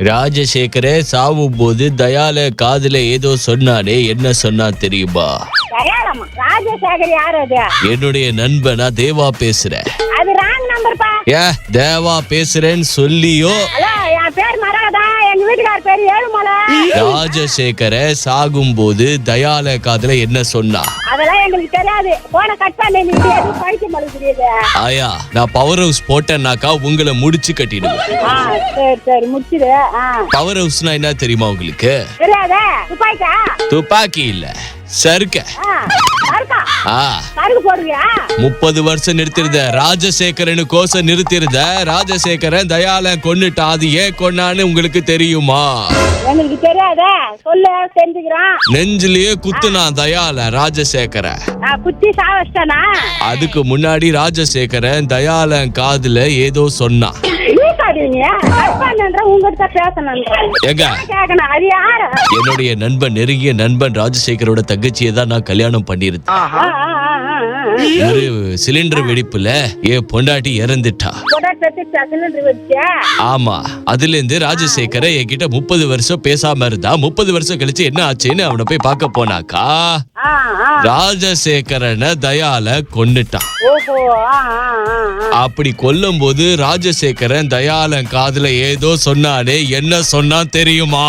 ராஜசேகர சாவும் போது தயால காதுல ஏதோ சொன்னானே, என்ன சொன்னா தெரியுமா? ராஜசேகர் யார் அது? என்னுடைய நண்பனா தேவா பேசுறேன். அது ராங் நம்பர் பா. தேவா பேசுறேன்னு சொல்லியோ? ஹலோ, என் பேர் மரகதா, எங்க வீட்டுக்கார பேர் ஏழுமலை. ராஜசேகர சாகும் போது தயால காதுல என்ன சொன்னா? அதெல்லாம் எங்களுக்கு தெரியாது. போன கட் பண்ணி நீ எதுவும் பழிக்க மாட்டேங்குது. ஆயா, நான் பவர் ஹவுஸ் போட்டேன்னாக்கா உங்களை முடிச்சு கட்டிடுவேன். சரி முடிச்சிடு. பவர் ஹவுஸ்னா என்ன தெரியுமா உங்களுக்கு? தெரியாதே. துப்பாக்கியா? துப்பாக்கி இல்ல, சறுக்க. 30 வருஷம் நிறுத்திருந்த ராஜசேகரனு கோச நிறுத்திருந்த ராஜசேகரன் தயால கொன்னுட்டா. அது ஏன் கொன்னான்னு உங்களுக்கு தெரியுமா? எங்களுக்கு தெரியாதே, சொல்லு தெரிஞ்சுக்கிறோம். நெஞ்சிலேயே குத்துனா தயால ராஜசேகர. குத்தி சாவச்சானா? அதுக்கு முன்னாடி ராஜசேகரன் தயால காதுல ஏதோ சொன்னா. என்னுடைய நண்பன், நெருங்கிய நண்பன் ராஜசேகரோட தங்கச்சியை தான் நான் கல்யாணம் பண்ணிருந்தேன். ஒரு சிலிண்டர் வெடிப்புல என் பொண்டாட்டி இறந்துட்டா. ஆமா, அதுல இருந்து ராஜசேகர என்கிட்ட 30 வருஷம் பேசாம இருந்தா. 30 வருஷம் கழிச்சு என்ன ஆச்சுன்னு அவனை போய் பார்க்க போனாக்கா ராஜசேகரனை தயால கொன்னுட்டான். அப்படி கொல்லும் போது ராஜசேகரன் தயாலன் காதுல ஏதோ சொன்னானே, என்ன சொன்னா தெரியுமா?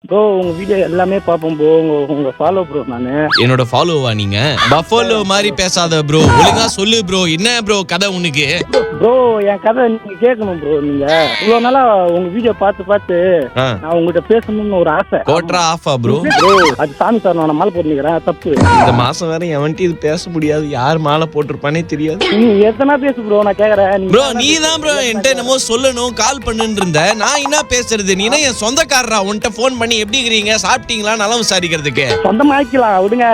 ப்ரோ, உங்க வீடியோ எல்லாமே பாப்போம் ப்ரோ. உங்க ஃபாலோ ப்ரோ நானு. என்னோட ஃபாலோவா நீங்க? பஃபலோ மாதிரி பேசாத ப்ரோ, ஒழுங்கா சொல்லு ப்ரோ. என்ன ப்ரோ கதை உனக்கு? ப்ரோ, என் கதை நீங்க கேட்கணும் ப்ரோ. நீங்க இவ்வளவு நாளா உங்க வீடியோ பார்த்து நான் உங்ககிட்ட பேசணும்னு ஒரு ஆசை. கோட்ரா ஆஃபா ப்ரோ? ப்ரோ, அது சாமி சார், நான் மாலை போட்டுக்கிறேன். தப்பு. இந்த மாசம் வேற எவன்ட்டு இது பேச முடியாது. யார் மாலை போட்டிருப்பானே தெரியாது. நீ எத்தனை பேசு ப்ரோ, நான் கேக்குறேன். ப்ரோ, நீ தான் ப்ரோ என்கிட்ட என்னமோ சொல்லணும், கால் பண்ணுன்னு இருந்த. நான் என்ன பேசுறது? நீ என் சொந்தக்காரரா? உன்கிட்ட போன் பண்ணி எப்படி இருக்கீங்க, சாப்பிட்டீங்களா, நல்லா விசாரிக்கிறதுக்கு. சொந்தமாக்கலாம் விடுங்க,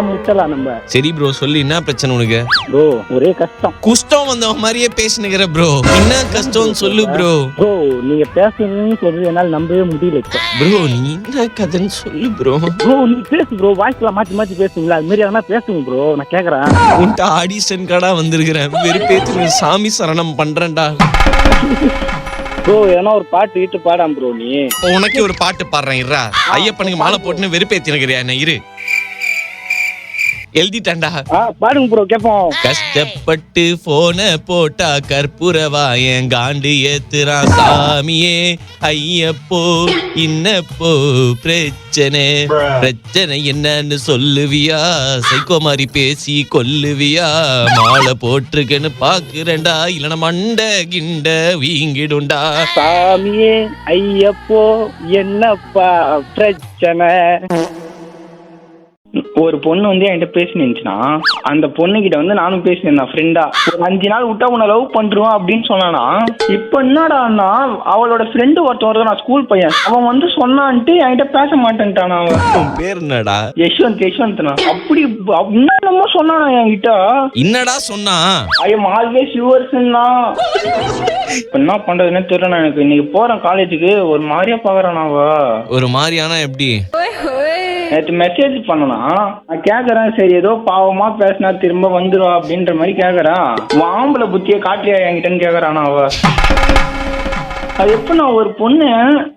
முடிச்சலாம் நம்ம. சரி ப்ரோ, சொல்லு என்ன பிரச்சனை உனக்கு? ப்ரோ, ஒரே கஷ்டம். குஷ்டம் வந்த மாதிரியே பேசினுக்கிற ப்ரோ. என்ன கஷ்டம் சொல்லு ப்ரோ. ப்ரோ, நீங்க பேசணும்னு சொல்றது என்னால நம்பவே முடியல ப்ரோ. நீ என்ன கதைன்னு சொல்லு ப்ரோ. ப்ரோ, நீ பேசு ப்ரோ. வாய்ஸ்ல மாத்தி பேசுங்களா? அது மாதிரி எதனா பேசுங்க ப்ரோ, நான் கேக்குறேன். உன்ட்ட ஆடிஷன் கார்டா வந்திருக்கிறேன். வெறுப்பேத்து சாமி சரணம் பண்றேன்டா. ப்ரோ, ஏன்னா ஒரு பாட்டு வீட்டு பாடாம ப்ரோ. நீ உனக்கே ஒரு பாட்டு பாடுறேன் இருடா. ஐயப்பனுக்கு மாலை போட்டுன்னு வெறுப்பேத்தினுக்கிறியா என்ன? இரு, எழுதிட்டான்டா. பாடுங்க ப்ரோ, கேப்போம். கஷ்டப்பட்டு போன போட்டா கற்பூரவா என் காண்டு ஏத்துறான் சாமியே ஐயப்போ. இன்னப்போ பிரச்சனை என்னன்னு சொல்லுவியா? சைக்கோ மாதிரி பேசி கொல்லுவியா? மாலை போட்டிருக்கேன்னு பாக்குறேன்டா, இல்லனா மண்ட கிண்ட வீங்கிடுண்டா. சாமியே ஐயப்போ, என்னப்பா பிரச்சனை? ஒரு பொண்ணு வந்து என்கிட்ட பேசினுச்சுன்னா, அந்த பொண்ணு கிட்ட வந்து நானும் பேசினேன் ஃப்ரெண்டா. ஒரு 5 நாள் விட்டா உன்னை லவ் பண்றோம் அப்படின்னு சொன்னானா. இப்ப என்னடான்னா, அவளோட ஃப்ரெண்டு ஒருத்தன், நான் ஸ்கூல் பையன், அவன் வந்து சொன்னான்ட்டு என்கிட்ட பேச மாட்டேன்ட்டான். அவன் பேர் என்னடா? யஷ்வந்த்னா. அப்படி என்னமோ சொன்னானா என்கிட்ட. என்னடா சொன்னா? ஐ எம் ஆல்வேஸ் யுவர்ஸ்னா. இப்ப என்ன பண்றதுன்னு தெரியல எனக்கு. இன்னைக்கு போறேன் காலேஜுக்கு, ஒரு மாதிரியா பாக்குறான். அவ ஒரு மாதிரியானா எப்படி? நேற்று மெசேஜ் பண்ணனா, நான் கேக்குறேன், சரி ஏதோ பாவமா பேசினா திரும்ப வந்துடும் அப்படின்ற மாதிரி கேக்குறான். ஆம்பளை புத்திய காட்டியா என்கிட்டன்னு கேக்குறானா அவ. அது எப்ப நான் ஒரு பொண்ணு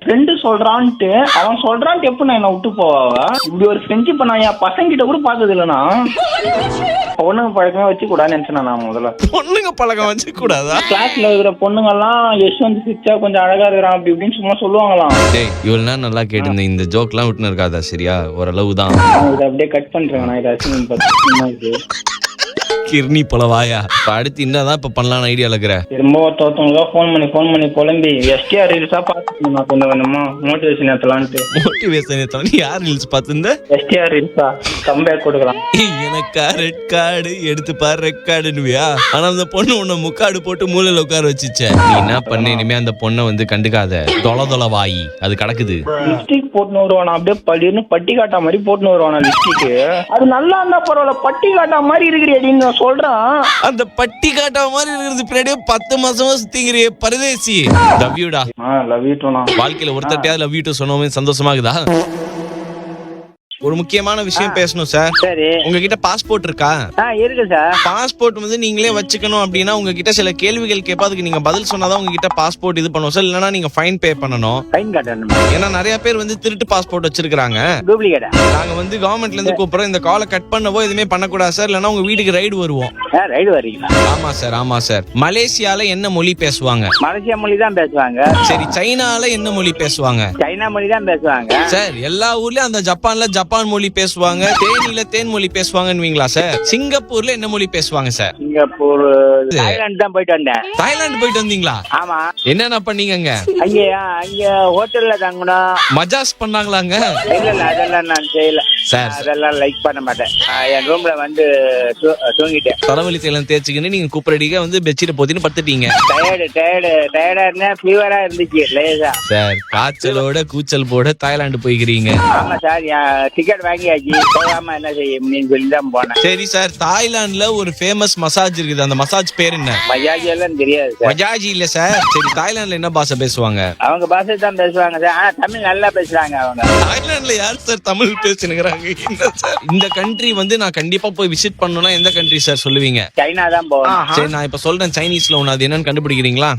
ஃப்ரெண்டு சொல்றான்ட்டு அவன் சொல்றான்ட்டு எப்ப நான் என்ன விட்டு போவாவ? இப்படி ஒரு ஃப்ரெண்ட்ஷிப் நான் என் பசங்க கிட்ட கூட பார்த்தது இல்லைனா. பொண்ணுங்க பழக்கமே வச்சு கூடாதுன்னு நினைச்சேன் நான் முதல்ல. பொண்ணுங்க பழக்கம் வச்சு கூடாதா? கிளாஸ்ல இருக்கிற பொண்ணுங்க எல்லாம் யஷ்வந்த் சிரிச்சா கொஞ்சம் அழகா இருக்கிறான் அப்படி இப்படின்னு சும்மா சொல்லுவாங்களாம். இவ்வளவு நேரம் நல்லா கேட்டு இந்த ஜோக் எல்லாம் விட்டுன்னு இருக்காதா? சரியா, ஓரளவு தான். இதை அப்படியே கட் பண்றேன் நான். இதை கிர்னி போல வாயா. அடுத்து என்னதான் இப்ப பண்ணலாம்னு ஐடியா இருக்கிற? திரும்ப ஒருத்தவங்க ஃபோன் பண்ணி புலம்பி எஸ்டிஆர் ரீல்ஸா பாத்துக்கணும். நான் கொஞ்சம் கொஞ்சமா மோட்டிவேஷன் ஏத்தலான்ட்டு. மோட்டிவேஷன் ஏத்தலாம்? நீ யார் ரீல்ஸ் பாத்துந்த? எஸ்டிஆர் ரீல்ஸா கம்பேக் கொடுக்கலாம். எனக்கா ரெட் கார்டு எடுத்து பாரு, ரெட் கார்டுன்னுவியா? ஆனா அந்த பொண்ணு உன்னை முக்காடு போட்டு மூலையில உட்கார வச்சுச்ச. நீ என்ன பண்ண? இனிமே அந்த பொண்ணை வந்து கண்டுக்காத. தொலை வாயி அது கிடக்குது. லிப்ஸ்டிக் போட்டுன்னு வருவானா, அப்படியே பள்ளின்னு பட்டி காட்டா மாதிரி போட்டுன்னு வருவானா லிப்ஸ்டிக். அது நல்லா இருந்தா பரவாயில்ல, பட்டி காட்டா மாதிரி இருக்கிற அப்படின்னு சொல்றான். அந்த பட்டி காட்டா மாதிரி இருக்கிறது பின்னாடியே 10 மாசமா சுத்திங்கிறிய பரதேசி. லவ் யூடா. Love you too. வாழ்க்கையில ஒருத்தட்டையாவது லவ் யூ டூ சொன்னோமே சந்தோஷமாகுதா? ஒரு முக்கியமான விஷயம் பேசணும் சார். சரி. உங்ககிட்ட பாஸ்போர்ட் இருக்கா? இருக்கு சார். பாஸ்போர்ட் வந்து நீங்களே வச்சுக்கணும் அப்படின்னா உங்ககிட்ட சில கேள்விகள் கேட்பா, அதுக்கு நீங்க பதில் சொன்னாதான் உங்ககிட்ட பாஸ்போர்ட் இது பண்ணுவோம் சார். இல்லனா நீங்க ஃபைன் பே பண்ணணும். ஃபைன் கட்டணும். ஏன்னா நிறைய பேர் வந்து திருட்டு பாஸ்போர்ட் வச்சிருக்காங்க. டூப்ளிகேட்டா? நாங்க வந்து கவர்மெண்ட்ல இருந்து கூப்பிடுறோம். இந்த காலை கட் பண்ணவோ எதுவுமே பண்ணக்கூடாது சார். இல்லனா உங்க வீட்டுக்கு ரைடு வருவோம். ரைடு வரீங்களா? ஆமா சார், ஆமா சார். மலேசியால என்ன மொழி பேசுவாங்க? மலேசியா மொழி தான் பேசுவாங்க. சரி, சைனால என்ன மொழி பேசுவாங்க? சைனா மொழி தான் பேசுவாங்க. சார், எல்லா ஊர்லயும் அந்த ஜப்பான்ல ஜப்பான் மொழி பேசுவாங்க, தேனில தேன் மொழி பேசுவாங்கன்னுவீங்களா சார்? சிங்கப்பூர்ல என்ன மொழி பேசுவாங்க சார்? சிங்கப்பூர், தாய்லாந்து தான் போயிட்டு வந்தேன். தாய்லாந்து போயிட்டு வந்தீங்களா? ஆமா. என்னென்ன பண்ணீங்க? அங்க ஹோட்டல்ல தங்கணும். மஜாஸ் பண்ணாங்களாங்க? இல்ல அதெல்லாம் நான் செய்யல சார். அதெல்லாம் லைக் பண்ண மாட்டேன். என் ரூம்ல வந்து தூங்கிட்டேன். தலைவலி தைலம் தேய்ச்சிக்கின்னு நீங்க கூப்பிடடிக்க வந்து பெட்ஷீட் போத்தின்னு படுத்துட்டீங்க. டயர்டா இருந்தா ஃபீவரா இருந்துச்சு லேசா. சார், காய்ச்சலோட கூச்சல் போட தாய்லாந்து போய்க்கிறீங்க? ஆமா சார். டிக்கெட் வாங்கியாச்சு, போகாம என்ன செய்ய முடியும்னு சொல்லி தான் போனேன். சரி சார், தாய்லாந்துல ஒரு ஃபேமஸ் மசாஜ் இருக்குது. அந்த மசாஜ் பேர் என்ன? மஜாஜி எல்லாம் தெரியாது சார். மஜாஜி இல்ல சார். சரி, தாய்லாந்துல என்ன பாஷை பேசுவாங்க? அவங்க பாஷை தான் பேசுவாங்க சார். ஆனா தமிழ் நல்லா பேசுறாங்க அவங்க. தாய்லாந்துல யார் சார் தமிழ் பேசுனுங்கிறாங்க? இந்த கண்ட்ரி வந்து நான் கண்டிப்பா போய் விசிட் பண்ணனும்னா எந்த கண்ட்ரி சார் சொல்லுவீங்க? சைனா தான் போகணும். சரி, நான் இப்ப சொல்றேன் சைனீஸ்ல ஒண்ணு. அது என்னன்னு கண்டுபிடிக்கிறீங்களா?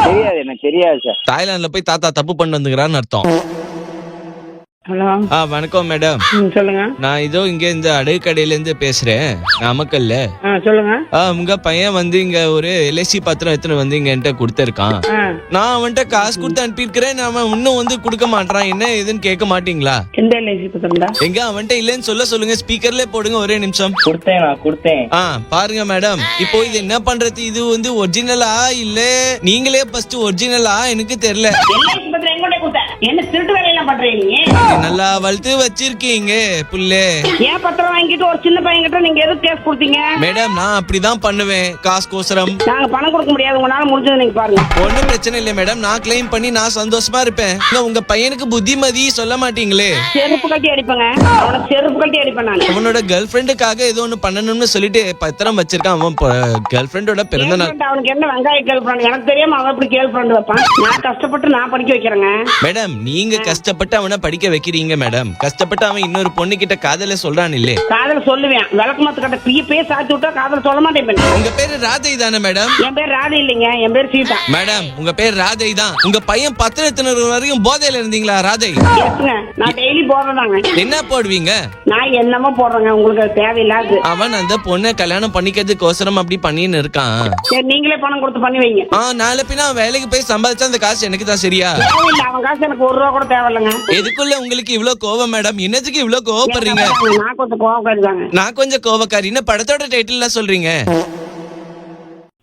தெரியாது, எனக்கு தெரியாது சார். தாய்லாந்துல போய் தாத்தா தப்பு பண்ணி வந்துக்கிறான்னு அர்த்தம். ஹலோ. வணக்கம் மேடம். சொல்லுங்க. நான் இதோ இங்க இந்த அடுக்கடையில இருந்து பேசுறேன், நாமக்கல்ல. சொல்லுங்க. உங்க பையன் வந்து இங்க ஒரு எல்ஐசி பத்திரம் எடுத்துட்டு வந்து இங்க என்கிட்ட கொடுத்திருக்கான். நான் அவன்கிட்ட காசு கொடுத்து அனுப்பியிருக்கிறேன். அவன் இன்னும் வந்து கொடுக்க மாட்டான். என்ன ஏதுன்னு கேட்க மாட்டீங்களா? எந்த எல்ஐசி பத்திரம்? எங்க அவன்கிட்ட இல்லன்னு சொல்லுங்க. ஸ்பீக்கர்ல போடுங்க, ஒரே நிமிஷம். கொடுத்தேன். பாருங்க மேடம், இப்போ இது என்ன பண்றது? இது வந்து ஒரிஜினலா இல்ல நீங்களே ஃபர்ஸ்ட் ஒரிஜினலா எனக்கு தெரியல. எல்ஐசி பத்திரம் எங்கோட கொடுத்த? என்ன திருட்டு வேலையெல்லாம் பண்றீங்க? நல்லா வளர்த்து வச்சிருக்கீங்க புள்ளே. ஏன் பத்திரம் வாங்கிட்டு ஒரு சின்ன பையன் கிட்ட நீங்க எதுக்கு கேஸ் கொடுத்தீங்க? மேடம், நான் அப்படிதான் பண்ணுவேன் காசுக்கோசரம். நாங்க பணம் கொடுக்க முடியாது, உங்களால முடிஞ்சது நீங்க பாருங்க. ஒண்ணும் பிரச்சனை இல்ல மேடம், நான் கிளைம் பண்ணி நான் சந்தோஷமா இருப்பேன். உங்க பையனுக்கு புத்திமதி சொல்ல மாட்டீங்களே? செருப்பு கட்டி அடிப்பேங்க. அவனை செருப்பு கட்டி அடிப்பேன் நான். அவனோட கேர்ள் ஃப்ரெண்டுக்காக ஏதோ ஒண்ணு பண்ணணும்னு சொல்லிட்டு பத்திரம் வச்சிருக்கான். அவன் கேர்ள் ஃப்ரெண்டோட பிறந்த நாள். அவனுக்கு என்ன வெங்காய கேர்ள் ஃப்ரெண்ட்? எனக்கு தெரியாம அவன் எப்படி கேர்ள் ஃப்ரெண்ட் வைப்பான்? நான் கஷ்டப்பட்டு நான் படிக்க வைக்கிறேங்க. மேடம், நீங்க கஷ்டப்பட்டு அவனை படிக்க வைக்கிறீங்க மேடம். கஷ்டப்பட்டு அவன் இன்னொரு பொண்ணு கிட்ட காதல சொல்றான் இல்ல? காதல சொல்லுவேன். விளக்கு மாத்து கட்ட பேர் சாத்தி விட்டா காதல சொல்ல மாட்டேன். உங்க பேரு ராதை தானே மேடம்? என் பேர் ராதை இல்லைங்க, என் பேர் சீதா. மேடம், உங்க பேர் ராதை தான். உங்க பையன் பத்திரத்தினர் வரைக்கும் போதையில இருந்தீங்களா ராதை? நான் டெய்லி போடுறதாங்க. என்ன போடுவீங்க? நான் என்னமோ போடுறேங்க, உங்களுக்கு தேவையில்லாது. அவன் அந்த பொண்ணை கல்யாணம் பண்ணிக்கிறதுக்கு அவசரம் அப்படி பண்ணின்னு இருக்கான். சரி, நீங்களே பணம் கொடுத்து பண்ணி வைங்க. நாளை பின்ன வேலைக்கு போய் சம்பாதிச்சா அந்த காசு எனக்கு தான் சரியா? அவன் காசு எனக்கு ஒரு ரூபா கூட தேவையில்லைங்க. எதுக்குள்ள உங்களுக்கு இவ்வளவு கோவம் மேடம்? என்னதுக்கு இவ்வளவு கோவப்படுறீங்க? நான் கொஞ்சம் கோவக்காரி தாங்க. நான் கொஞ்சம் கோவக்காரி. என்ன படத்தோட டைட்டில் சொல்றீங்க?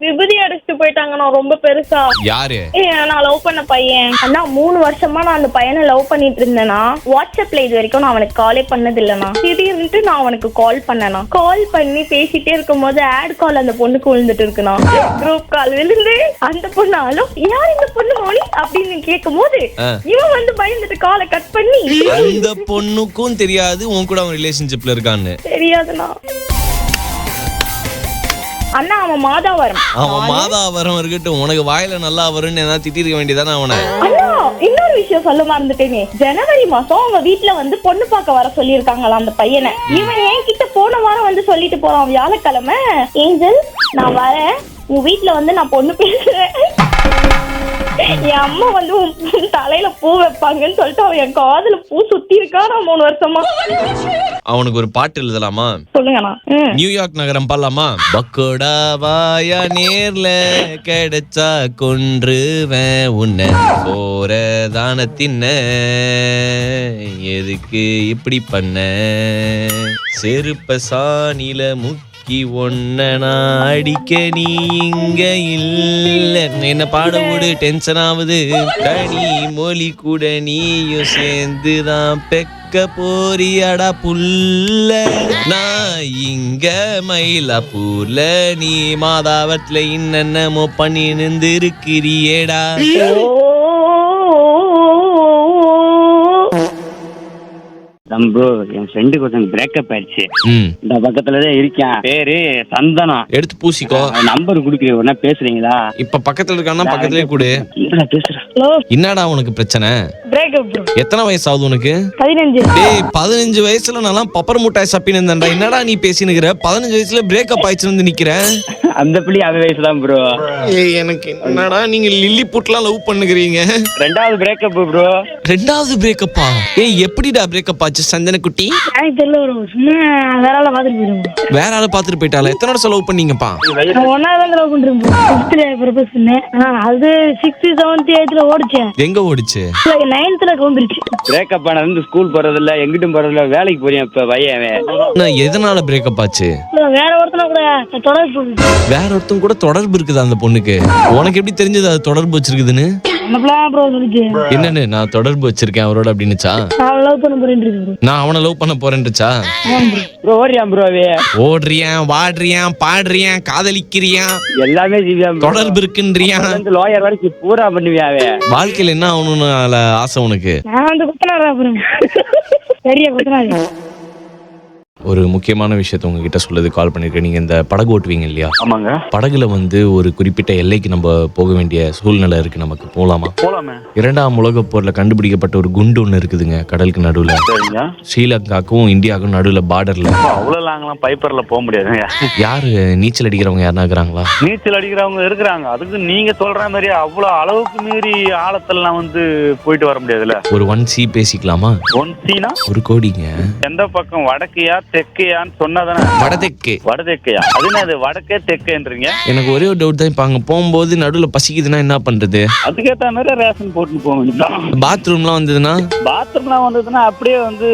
விபதி அடிச்சுட்டு போயிட்டாங்கண்ணா, ரொம்ப பெருசா. யாரு? நான் லவ் பண்ண பையன் அண்ணா. 3 வருஷமா நான் அந்த பையனை லவ் பண்ணிட்டு இருந்தேனா. வாட்ஸ்அப்ல இது வரைக்கும் நான் அவனுக்கு காலே பண்ணது இல்லைண்ணா. திடீர்னு நான் அவனுக்கு கால் பண்ணேனா. கால் பண்ணி பேசிட்டே இருக்கும் போது ஆட் கால் அந்த பொண்ணுக்கு விழுந்துட்டு இருக்குண்ணா. குரூப் கால் விழுந்து அந்த பொண்ணாலும் யார் இந்த பொண்ணு மோனி அப்படின்னு கேட்கும் போது இவன் வந்து பயந்துட்டு காலை கட் பண்ணி. அந்த பொண்ணுக்கும் தெரியாது உன் கூட அவன் ரிலேஷன்ஷிப்ல இருக்கான்னு? தெரியாதுண்ணா. அண்ணா, அவன் மாதாவரம். அவன் மாதாவரம் இருக்கட்டும், உனக்கு வாயில நல்லா வரும்னு ஏதாவது திட்டிருக்க வேண்டியதானே அவனை? அண்ணா, இன்னொரு விஷயம் சொல்ல மறந்துட்டேனே. ஜனவரி மாசம் அவங்க வீட்டுல வந்து பொண்ணு பார்க்க வர சொல்லிருக்காங்களா அந்த பையனை. இவன் என்கிட்ட போன வாரம் வந்து சொல்லிட்டு போறான் வியாழக்கிழமை. ஏஞ்சல், நான் வரேன், உன் வீட்டுல வந்து நான் பொண்ணு பேசுறேன், என் அம்மா வந்து உன் தலையில பூ வைப்பாங்கன்னு சொல்லிட்டு அவன் என் காதுல பூ சுத்தி இருக்கா. நான் 3 வருஷமா. அவனுக்கு ஒரு பாட்டு எழுதலாமா? சொல்லுங்கண்ணா. நியூயார்க் நகரம் பாடலாமா? பக்கோடா வாயா நேர்ல கிடைச்சா கொன்றுவேன் உன்னை, போற தான தின்ன எதுக்கு இப்படி பண்ண, செருப்ப சாணில ஒன்ன நான் அடிக்க நீ இங்க இல்ல. என்ன பாட விடு, டென்ஷன் ஆகுது. தனி மொழி கூட நீயும் சேர்ந்துதான் பெக்க போறியடா புல்ல. நான் இங்க மயிலாப்பூர்ல, நீ மாதாவத்துல என்னென்னமோ பண்ணி நின்று இருக்கிறியேடா. ப்ரோ, என் ஃப்ரெண்டுக்கு ஒருத்தங்க பிரேக்கப் ஆயிடுச்சு. இந்த பக்கத்துலதான் இருக்கேன். பேரு சந்தனம். எடுத்து பூசிக்கோ. நம்பர் குடுக்குறேன், உடனே பேசுறீங்களா? இப்ப பக்கத்துல இருக்கானா? பக்கத்துலயே கொடு. பேசுறேன். என்னடா உனக்கு பிரச்சனை? Breakup bro. எத்தனை வயசு ஆகுது உனக்கு? 15. டேய் 15 வயசுல நான் பப்பர் முட்டாய் சப்பின்னு இருந்தேன்டா. என்னடா நீ பேசினுக்கிற? 15 வயசுல பிரேக்கப் ஆயிடுச்சுன்னு வந்து நிக்கிறேன். அந்த பிள்ளை அந்த வயசு தான் ப்ரோ. ஏய் எனக்கு என்னடா நீங்க லில்லி புட்லாம் லவ் பண்ணுகிறீங்க? 2வது பிரேக்கப் ப்ரோ. 2வது பிரேக்கப்பா? ஏய் எப்படிடா பிரேக்கப் ஆச்சு சந்தன குட்டி? எனக்கு தெரியல ப்ரோ. சும்மா வேற ஆளை பார்த்துட்டு போயிடுவோம். வேற ஆளை பார்த்துட்டு போயிட்டால? எத்தனை வருஷம் லவ் பண்ணீங்கப்பா? நான் 1வது லவ் பண்றேன் ப்ரோ. 5th ப்ரப்போஸ் பண்ணேன். அது 6th 7th 8th ஓடிச்சேன். எங்க ஓடிச்சு? 9th கிளம்பிருச்சு. பிரேக்கப் ஆனது ஸ்கூல் போறதில்ல, எங்கிட்டும் போறதில்ல, வேலைக்கு போறேன் இப்ப பையன். நான் எதனால பிரேக்கப் ஆச்சு? வேற ஒருத்தன கூட தொடர்பு. வேற ஒருத்தன் கூட தொடர்பு இருக்குதா அந்த பொண்ணுக்கு? உனக்கு எப்படி தெரிஞ்சது அது தொடர்பு வச்சிருக்குதுன்னு? ப்ரோ சொல்லிச்சு. என்னன்னு நான் தொடர்பு வச்சிருக்கேன் அவரோட அப்படின்னுச்சா? நான் லவ் பண்ண போறேன். நான் அவனை லவ் பண்ண போறேன்னுச்சா? ப்ரோ ஓடியான் ப்ரோ. ஓடுறியான், வாடுறியான், பாடுறியான், காதலிக்கிறியான், எல்லாமே ஜீவியா. தொடர்பு இருக்குன்றியான், லாயர் வரைக்கும் பூரா பண்ணுவியாவே. வாழ்க்கையில என்ன ஆகணும்னு ஆசை உனக்கு? நான் வந்து குத்தனாரா ப்ரோ. பெரிய குத்தனாரு. ஒரு முக்கியமான விஷயத்த உங்ககிட்ட சொல்லுது கால் பண்ணிருக்கேன். நீங்க இந்த படகு ஓட்டுவீங்க இல்லையா? ஆமாங்க. படகுல ஒரு குறிப்பிட்ட எல்லைக்கு நம்ம போக வேண்டிய சூழ்நிலை இருக்கு. நமக்கு போலாமா? போலாமே. 2ஆம் உலகப் போர்ல கண்டுபிடிக்கப்பட்ட ஒரு குண்டு ஒண்ணு இருக்குதுங்க கடலுக்கு நடுவுல. சரிங்க. ஸ்ரீலங்காக்கும் இந்தியாவுக்கும் நடுவுல பார்டர்ல. அவ்வளவு லாங்கெல்லாம் பைப்பர்ல போக முடியாதுங்க. யாரு நீச்சல் அடிக்கிறவங்க யாருன்னா இருக்கிறாங்களா? நீச்சல் அடிக்கிறவங்க இருக்கிறாங்க. அதுக்கு நீங்க சொல்ற மாதிரி அவ்வளவு அளவுக்கு மீறி ஆழத்தெல்லாம் வந்து போயிட்டு வர முடியாதுல்ல. ஒரு 1C பேசிக்கலாமா? 1Cனா 1 கோடிங்க. எந்த பக்கம் வடக்கையா தெற்கையான்னு சொன்னாதானே? வடதெக்கு. வடதெக்கையா? அது வடக்கே தெற்கேன்றீங்க. எனக்கு ஒரே ஒரு டவுட் தான். இப்ப அங்க போகும்போது நடுவுல பசிக்குதுன்னா என்ன பண்றது? அதுக்கேற்ற மாதிரி ரேஷன் போட்டு போக வேண்டியதான். பாத்ரூம்லாம் வந்ததுன்னா? பாத்ரூம்லாம் வந்ததுன்னா அப்படியே வந்து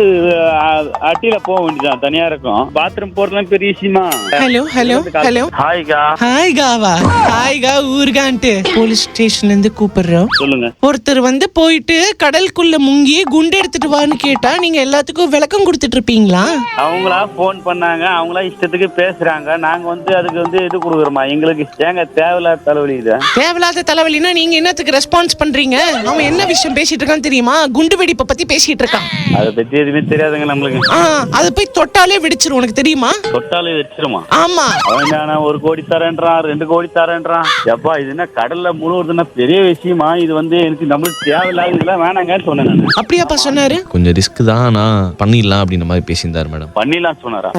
அட்டியில போக வேண்டியதான். தனியா இருக்கும். பாத்ரூம் போறதுலாம் பெரிய விஷயமா? Hello hello hello. ஹாய்கா. ஹாய் காவா. ஹாய்கா ஊர்கான்ட்டு போலீஸ் ஸ்டேஷன்ல இருந்து கூப்பிடுறோம். சொல்லுங்க. ஒருத்தர் போயிட்டு கடலுக்குள்ள முங்கி குண்டு எடுத்துட்டு வான்னு கேட்டா நீங்க எல்லாத்துக்கும் விளக்கம் கொடுத்துட்டு இருப்பீங்களா? அவங்களா போன் பண்ணாங்க. அவங்களா இஷ்டத்துக்கு பேசுறாங்க. நாங்க அதுக்கு இது கொடுக்குறோமா? எங்களுக்கு ஏங்க தேவையில்லாத தலைவலி இது. தேவையில்லாத தலைவலினா நீங்க என்னத்துக்கு ரெஸ்பான்ஸ் பண்றீங்க? அவன் என்ன விஷயம் பேசிட்டு இருக்கான்னு தெரியுமா? குண்டு வெடிப்பை பத்தி பேசிட்டு இருக்கான். அதை பத்தி எதுவுமே தெரியாதுங்க நம்மளுக்கு. அது போய் தொட்டாலே வெடிச்சிரும். உனக்கு தெரியுமா? தொட்டாலே வெடிச்சிருமா? ஆமா. அவன் 1 கோடி தரேன்றான், 2 கோடி தரேன்றான். எப்பா இது என்ன கடல்ல முழுவதுன்னா பெரிய விஷயமா? இது எனக்கு நம்மளுக்கு தேவையில்லாத இதெல்லாம் வேணாங்கன்னு சொன்னேன் நான். அப்படியாப்பா சொன்னாரு? கொஞ்சம் ரிஸ்க் தான், நான் பண்ணிடலாம் அப்படின்ற மாதிரி பேசியிருந்தாரு மேடம். பண்ணிடலாம் சொன்னாரா?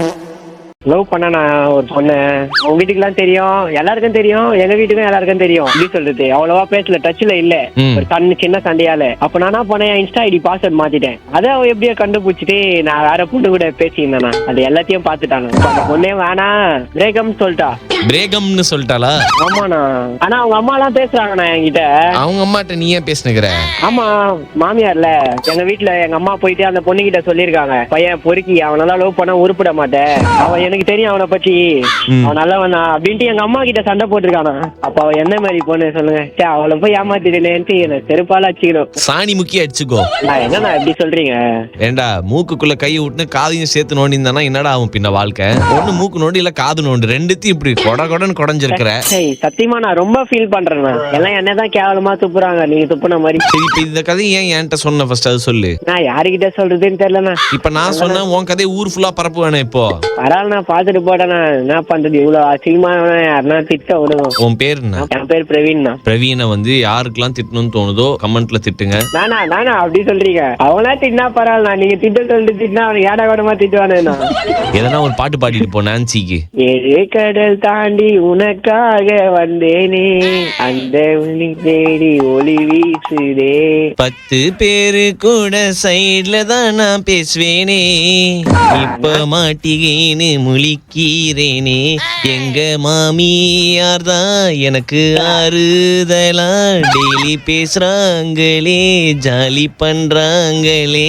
லவ் பண்ண நான் ஒரு பொண்ணு. உங்க வீட்டுக்குலாம் தெரியும், எல்லாருக்கும் தெரியும், எங்க வீட்டுக்கும் எல்லாருக்கும் தெரியும். எப்படி சொல்றது, அவ்வளவா பேசல, டச்ல இல்ல. ஒரு சின்ன சண்டையால அப்ப நான் என்ன பண்ணேன், இன்ஸ்டா ஐடி பாஸ்வேர்ட் மாத்திட்டேன். அதை அவ எப்படியோ கண்டுபிடிச்சிட்டு நான் வேற பொண்ணு கூட பேசியிருந்தேனா, அது எல்லாத்தையும் பாத்துட்டாங்க. அந்த பொண்ணே வேணாம் பிரேக்கம்னு சொல்லிட்டா. பிரேக்கம்னு சொல்லிட்டாளா? ஆமாண்ணா. ஆனா அவங்க அம்மா எல்லாம் பேசுறாங்கண்ணா என்கிட்ட. அவங்க அம்மாட்ட நீ ஏன் பேசுனுகிற? ஆமா மாமியார்ல எங்க வீட்டுல எங்க அம்மா போயிட்டு அந்த பொண்ணு கிட்ட சொல்லிருக்காங்க, பையன் பொறுக்கி அவனெல்லாம் லவ் பண்ண உருப்பிட மாட்டேன், அவன் எனக்கு தெரியும் அவனை பத்தி, அவன் நல்லவனா அப்படின்ட்டு எங்க அம்மா கிட்ட சண்டை போட்டிருக்கானா. அப்ப அவ என்ன மாதிரி பொண்ணு சொல்லுங்க, அவளை போய் ஏமாத்திட்டேன்ட்டு எனக்கு செருப்பால அடிச்சுக்கணும். சாணி முக்கிய அடிச்சுக்கோ. என்னண்ணா எப்படி சொல்றீங்க? ஏண்டா மூக்குக்குள்ள கையை விட்டு காதையும் சேர்த்து நோண்டிந்தானா என்னடா ஆகும் பின்ன வாழ்க்கை? ஒண்ணு மூக்கு நோண்டி இல்ல காது நோண்டு, ரெண்டுத்தையும் இப்படி கொடன்னு குடஞ்சிருக்கிற. சத்தியமா நான் ரொம்ப ஃபீல் பண்றேன். எல்லாம் என்னதான் கேவலமா துப்புறாங்க, நீங்க துப்புன மாதிரி. சரி இப்ப இந்த கதை ஏன் என்கிட்ட சொன்ன ஃபர்ஸ்ட் அது சொல்லு. நான் யாருகிட்ட சொல்றதுன்னு தெரியலண்ணா. இப்ப நான் சொன்ன உன் கதையை ஊர் ஃபுல்லா பரப்பு வேணே. இப்போ பரவாயில்ல பாத்துட்டு போட்டேண்ணா. என்ன பண்றது, இவ்வளவு அசிங்கமான யாருன்னா திட்ட விடுவோம். உன் பேர் என்ன? என் பேர் பிரவீன். பிரவீனை யாருக்கெல்லாம் திட்டணும்னு தோணுதோ கமெண்ட்ல திட்டுங்க. நானா அப்படி சொல்றீங்க? அவனா திட்டினா பரவாயில்ல, நீங்க திட்ட சொல்லிட்டு திட்டினா அவனுக்கு ஏடா கூடமா திட்டுவானே. எதனா ஒரு பாட்டு பாடிட்டு போ நான்சிக்கு. ஏழு கடல் தாண்டி உனக்காக வந்தேனே, அந்த ஒளி தேடி ஒளி வீசுதே. 10 பேரு கூட சைட்ல தான் நான் பேசுவேனே, இப்ப மாட்டிகேன்னு முழிக்கிறேனே. எங்க மாமியார் தான் எனக்கு ஆறுதலா டெய்லி பேசுறாங்களே, ஜாலி பண்றாங்களே.